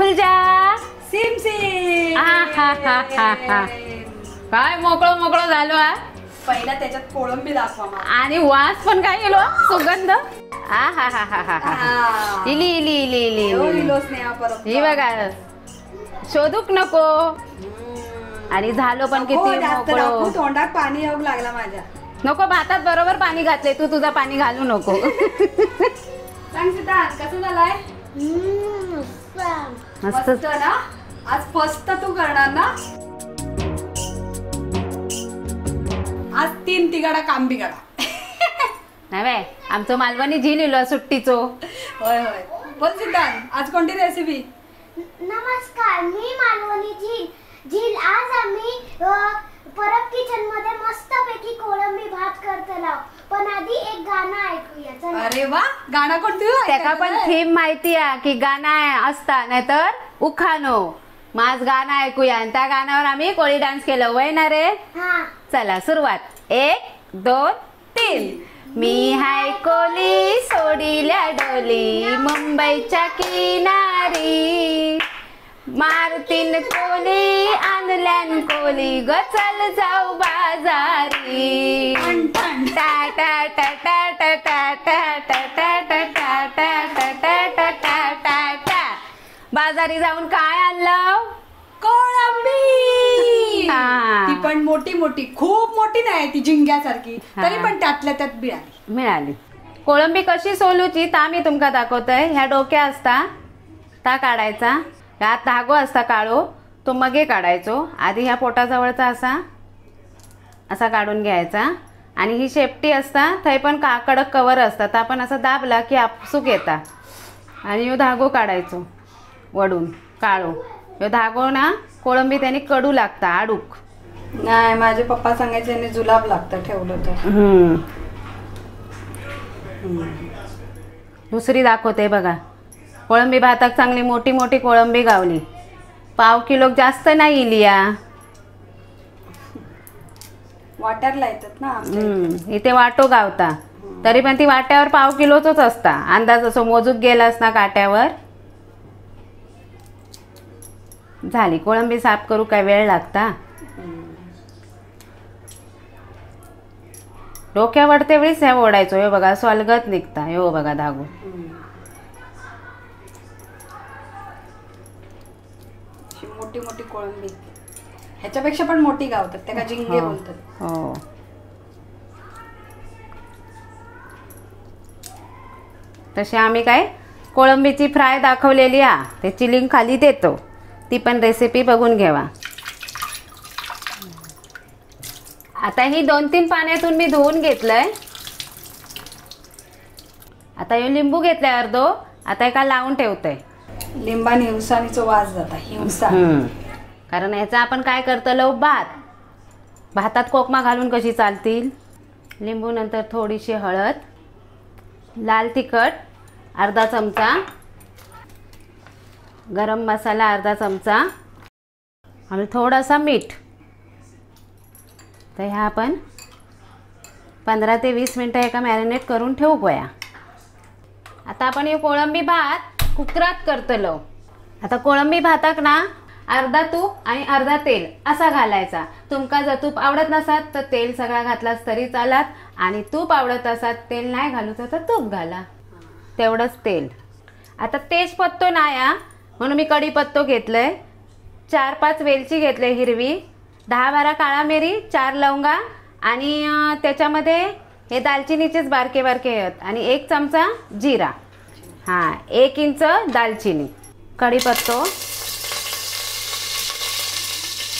खुल जा SIM SIM. काय मोकळं मोकळं झालो हा. पहिला त्याच्यात कोळंबी दाखवा मला. आणि वास पण काय गेलो सुगंध. इली इली इली इली ही बघा शोधूक नको. आणि झालो पण किती मोकळं. तोंडात पाणी येऊ लागला माझ्या. नको भातात बरोबर पाणी घातले तू तुझा पाणी घालू नको. सांग सिद्धार्थ कसं झालाय. मस्त ना. आज फर्स्ट तू करणार ना. आज 3 तिगाडा काम बिगाडा. नाही आमचं मालवणी झील इलो सुट्टीचो. होय होय बोल सिद्धार्थ आज कोणती रेसिपी. नमस्कार मी मालवणी झील. आज आम्ही परब किचन मध्ये मस्तपैकी कोळंबी भात करतलो. पण आधी एक गाणं ऐकूया. अरे वा गाणं कोणती. त्याका पण थीम माहिती आहे की गाणं असता नाहीतर उखानो. माझ गाणं ऐकूया आणि त्या गाण्यावर आम्ही कोळी डान्स केलं वय ना रे. चला सुरुवात. 1 2 3. मी हाय कोली सोडील्या डोली मुंबईच्या किनारी. मारतीन कोली आणल्यान कोली ग चल जाऊ बाजारी. टा टा टा टा टा टा टा टा टा टा टा टा टा टा टा टा. बाजारी जाऊन काय आणलं. कोळंबी. ती पण मोठी मोठी खूप मोठी नाही ती झिंग्यासारखी तरी पण त्यातल्या त्यात मिळाली. कोळंबी कशी सोलूची ता मी तुमका दाखवतोय. ह्या डोक्या असता ता काढायचा. ह्यात धागो असता काळो तो मगे काढायचो. आधी ह्या पोटाजवळचा असा काढून घ्यायचा. आणि ही शेपटी असता थंय पण कडक कवर असतात. आपण असं दाबला की आपसूक येता. आणि ह्यो धागो काढायचो वडून काळो. ह्यो धागो ना कोळंबी त्याने कडू लागता आडूक. नाही माझे पप्पा सांगायचे याने जुलाब लागतं ठेवलं तर. दुसरी दाखवते बघा. कोळंबी भाताक चांगली मोठी मोठी कोळंबी गावली. पाव किलो जास्त नाही इली या. वाट्याला येतात ना. इथे वाटो गावता तरी पण ती वाट्यावर पाव किलोच असता. अंदाज असो मोजूक गेलास ना काट्यावर. झाली कोळंबी साफ करू काय वेळ लागता. डोक्यावर तेवढीच ह्या ओढायचो. हे बघा स्वालगत निघता. हे बघा धागो. मोठी मोठी कोळंबी ह्याच्यापेक्षा पण मोठी गावतात त्याला झिंगे बोलतात. हो तसे आम्ही काय कोळंबीची फ्राय दाखवलेली आ त्याची लिंक खाली देतो. ती पण रेसिपी बघून घ्यावा. आता ही 2-3 पाण्यातून मी धुवून घेतलंय. आता हे लिंबू घेतलंय अर्धो. आता एका लावून ठेवतोय. लिंबाने हिंसानीचा वास जाता हिंसा. कारण ह्याचा आपण काय करतलो भातात कोकमा घालून कशी चालतील. लिंबू नंतर थोडीशी हळद, लाल तिखट अर्धा चमचा, गरम मसाला अर्धा चमचा आणि थोडासा मीठ. तर ह्या आपण 15 ते 20 मिनटं एका मॅरिनेट करून ठेवू गोया. आता आपण हे कोळंबी भात कुकरात करतलो. आता कोळंबी भाताक ना अर्धा तूप आणि अर्धा तेल असा घालायचा. तुमका जर तूप आवडत नसात तर तेल सगळा घातलास तरी चालात. आणि तूप आवडत असात तेल नाही घालूचं तर तूप घाला. तेवढंच तेल. आता तेजपत्तो नाया म्हणून मी कढीपत्तो घेतलंय. 4-5 वेलची घेतले हिरवी, 10-12 काळा मिरी, 4 लवंगा आणि त्याच्यामध्ये हे दालचिनीचेच बारके बारके आहेत. आणि 1 चमचा जिरा. 1 इंच दालचिनी. कढीपत्तो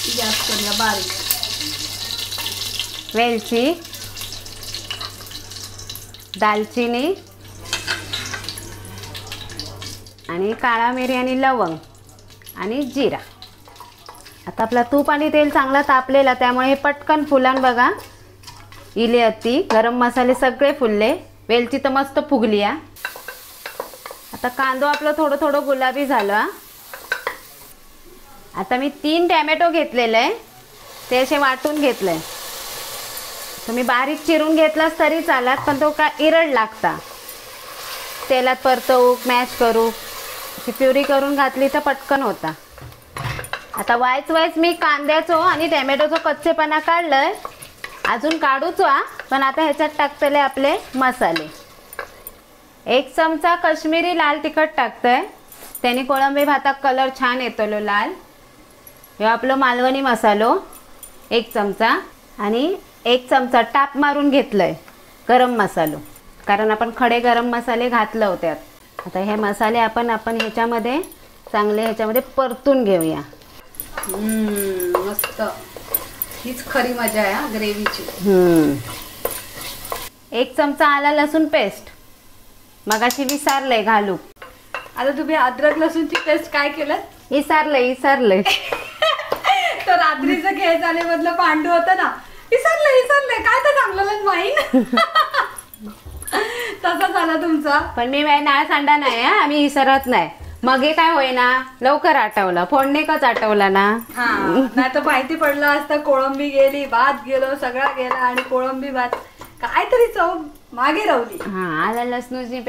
गॅस करूया बारीक. वेलची, दालचिनी आणि काळा मिरी आणि लवंग आणि जिरा. आता आपला तूप आणि तेल चांगला तापलेला त्यामुळे हे पटकन फुलन बघा. इले अती गरम मसाले सगळे फुलले. वेलची तर मस्त फुगली. आता कांदो आपलं थोडं थोडं गुलाबी झालं. आता मी 3 टॅमॅटो घेतलेले आहे. ते असे वाटून घेतले. तुम्ही बारीक चिरून घेतलास तरी चालत पण तो का इरड लागता. तेलात परतवू मॅश करू अशी प्युरी करून घातली तर पटकन होता. आता वायच मी कांद्याचो आणि टॅमॅटोचो कच्चेपणा काढलंय, अजून काढूच पण आता ह्याच्यात टाकतले आपले मसाले. 1 चमचा काश्मीरी लाल तिखट टाकतंय, त्याने कोळंबी भाताक कलर छान येतलो लाल. हे आपलं मालवणी मसालो 1 चमचा आणि 1 चमचा टाप मारून घेतलंय गरम मसालो, कारण आपण खडे गरम मसाले घातलं होत्यात. आता हे मसाले आपण ह्याच्यामध्ये ह्याच्यामध्ये परतून घेऊया. मस्त, हीच खरी मजा आहे हा ग्रेव्हीची. 1 चमचा आला लसूण पेस्ट मगाशी विसरलंय घालू. आता तुम्ही अद्रक लसूणची पेस्ट काय केलं? विसरलंय तर रात्रीचं खेळ झाल्यामधलं पांडू होतं ना, विसरलंय काय तर चांगलं माहीत. तसा झाला तुमचा. पण मी नाळ सांडा नाही हा, आम्ही विसरत नाही. मग हे काय होईना, लवकर आठवलं, फोडणीकच आठवला ना. नाही तर माहिती पडलं असतं कोळंबी गेली, भात गेलो, सगळा गेला आणि कोळंबी भात काहीतरी चव मागे राहिली. आला लसणूची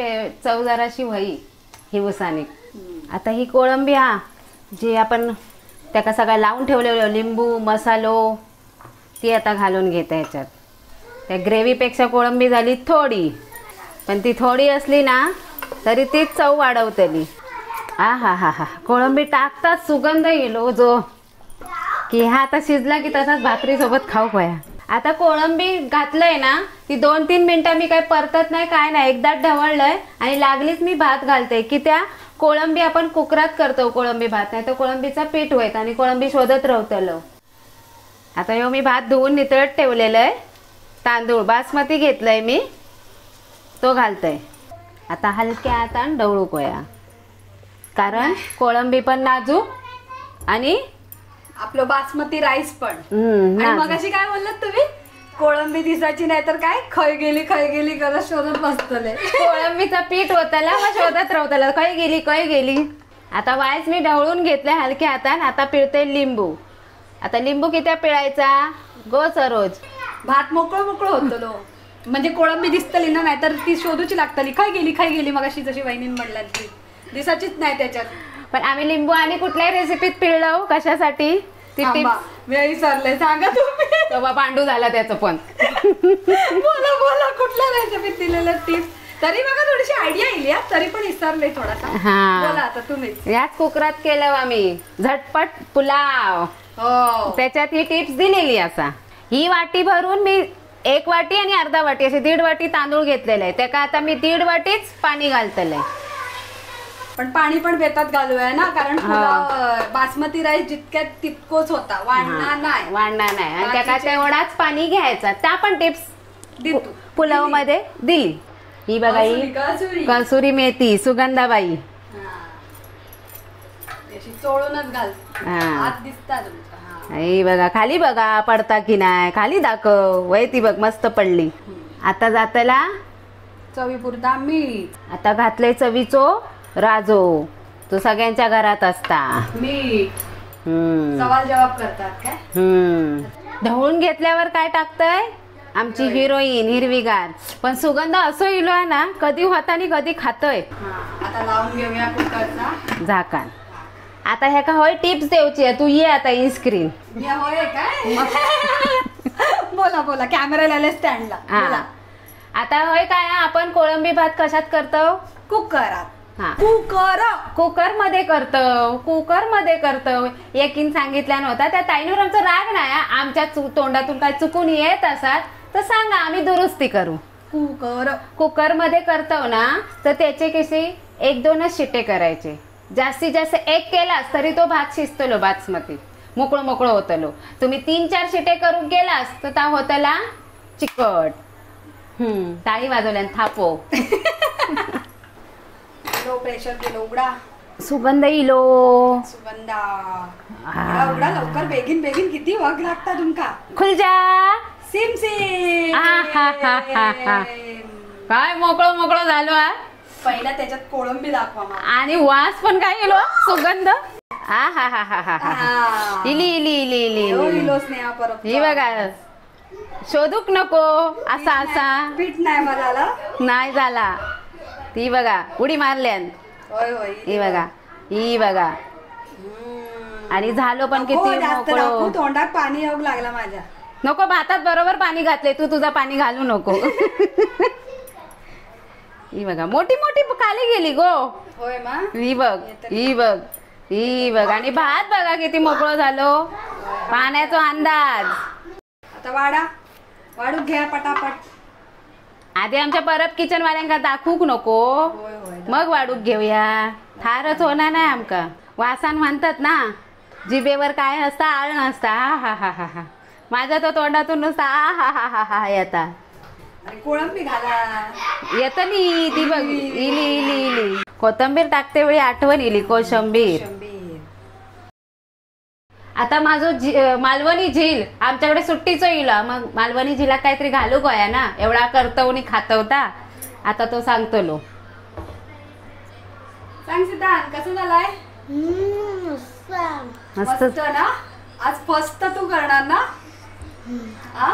चव जराशी होई ही उसाने. आता ही कोळंबी जी आपण त्याका सगळं लावून ठेवलेलं लिंबू मसालो ती आता घालून घेते ह्याच्यात. त्या ग्रेव्हीपेक्षा कोळंबी झाली थोडी, पण ती थोडी असली ना तरी तीच चव वाढवतली. हा कोळंबी टाकताच सुगंध येलो जो की हा आता शिजला की तसाच भाकरी सोबत खाऊ पाया. आता कोळंबी घातलंय ना, ती 2-3 मिनिटं मी काय परतत नाही काय नाही, एकदा ढवळलंय आणि लागलीच मी भात घालते की त्या कोळंबी आपण कुकरात करतो कोळंबी भात, नाही तर कोळंबीचा पीठ होईत आणि कोळंबी शोधत राहतलो. आता मी भात धुवून नितळत ठेवलेलं आहे, तांदूळ बासमती घेतलंय मी, तो घालतोय. आता हलक्या हातान ढवळू कोया, कारण कोळंबी पण नाजूक आणि आपलं बासमती राईस पण. आणि मगाशी काय बोललात तुम्ही? कोळंबी दिसायची नाही तर काय खय गेली करत शोधत बसतले. कोळंबीचा पीठ होतला मग शोधत राहतला कय गेली. आता वायच मी ढवळून घेतले हलक्या हातान. आता पिळते लिंबू. आता लिंबू किती पिळायचा गो सरोज? भात मोकळं होतलो म्हणजे कोळंबी दिसतली ना, नाहीतर ती शोधूची लागतली. खाय गेली मगाशी जशी वहिनीन म्हणला ती दिसाचीच नाही त्याच्यात. पण आम्ही लिंबू आणि कुठल्याही रेसिपीत पिळलो कशासाठी ती वेळी सरले सांगा तुम्ही. तेव्हा पांडू झाला त्याचं पण. बोला कुठल्या रेसिपीत दिलेलं टिप्स तरी बघा थोडीशी आयडिया येईल, तरी पण विसरले थोडासा. बोला आता तुम्ही. याच कुकरात केलं आम्ही झटपट पुलाव. त्याच्यात ही टिप्स दिलेली असा. ही वाटी भरून मी 1 वाटी आणि अर्धा वाटी असे 1.5 वाटी तांदूळ घेतलेले आहे, त्याका आता मी 1.5 वाटीच पाणी घालतलंय. पण पाणी पण बेतात घालूया ना, कारण बासमती राईस जितक्यात तितकोच होता, वाढणार नाही. आणि त्याका तेवढाच पाणी घ्यायचा. त्या पण टिप्स पुलाव मध्ये दिली. ही बघा ही कसुरी मेथी सुगंधाबाई चोळूनच घाल दिसतात. ही बघा खाली बघा पडता की नाही, खाली दाखव वय ती बघ मस्त पडली. आता जातला चवीपुरता मीठ. आता घातलंय चवीचो राजो, तो सगळ्यांच्या घरात असता. मीठ सवाल जवाब करतात काय. ढवळून घेतल्यावर काय टाकतंय आमची हिरोईन हिरवीगार, पण सुगंध असो इलो ना कधी होता आणि कधी खातोय. आता लावून घेऊया कुकरचा झाकण. आता ह्या का होय टिप्स देऊची आहे, तू ये आता इन स्क्रीन. होय काय बोला कॅमेरा लावले स्टँडला. आता होय काय आपण कोळंबी भात कशात करतो? कुकरात. कुकर मध्ये करतो. एकीन सांगितल्या नव्हता त्या ताईंवर आमचा राग नाही, आमच्या तोंडातून काय चुकून येत असतात तर सांगा आम्ही दुरुस्ती करू. कुकर मध्ये करतो ना तर त्याचे कसे 1-2च शिटे करायचे. जास्तीत जास्त 1 केलास तरी तो भात शिजतलो बासमती मोकळं होतलो. तुम्ही 3-4 शिटे करून गेलास तर त्या होतला चिकट. टाळी वाजवल्यान थापो. लो प्रेशर केलो उघडा. सुगंध इलो सुगंधा उघडा लवकर बेगीन किती वाग लागता तुमका. खुलजा सिम काय मोकळं झालो. पहिला त्याच्यात कोळंबी दाखवा आणि वास पण काय येलो सुगंध. ही बघा शोधूक नको असा पीठ नाही झाला ती बघा उडी मारल्यान. होय ही बघा ही बघा. आणि झालो पण नको किती जास्त मोकळं. टाकू, तोंडात पाणी येऊ लागला माझ्या. नको, भातात बरोबर पाणी घातले, तू तुझा पाणी घालू नको. ही बघा मोठी मोठी खाली गेली गो. होय मा. ही बघ, ही बघ, ही बघ. आणि भात बघा किती मोकळं झालो. पाण्याचा अंदाज. आता वाढू घ्या पटापट. आधी आमच्या परब किचन वाल्यांका दाखवूक नको, होय होय. मग वाढूक घेऊया. थारच होणार नाही आमका. वासान म्हणतात ना, जिभेवर काय नसता आळ नसता. हा हा हा हा हा. माझ्या तो तोंडातून नुसता आ हा हा हा हा येता. आणि कोळंबी घाला. येत नी ती बघ, इली इली इली. कोथंबीर टाकते वेळी आठवण इली कोशिंबीर. आता माझं मालवणी झील आमच्याकडे सुट्टीचं येईल. मग मालवणी झीला काहीतरी घालू गोया ना, एवढा करतवनी खातवता. आता तो सांगतो लो. सांग सिद्धांत कसं झालाय. मस्त मस्त ना. आज फस्त तू करणार ना. आ?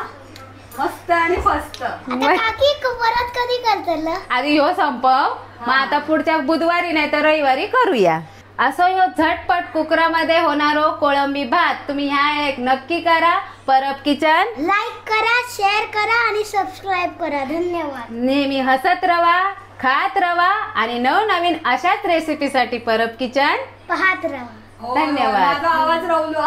मस्त आणि फस्त. आता काकी परत कधी करतल. आधी ह्यो संपव, मग आता पुढच्या बुधवारी नाही तर रविवारी करूया. असं ह्यो झटपट कुकरामध्ये होणारो कोळंबी भात तुम्ही ह्या एक नक्की करा. परब किचन लाईक करा, शेअर करा आणि सबस्क्राईब करा. धन्यवाद. नेहमी हसत रवा, खात रवा आणि नवनवीन अशाच रेसिपीसाठी परब किचन पाहत राहा. हो, धन्यवाद. माझा आवाज राहुलो.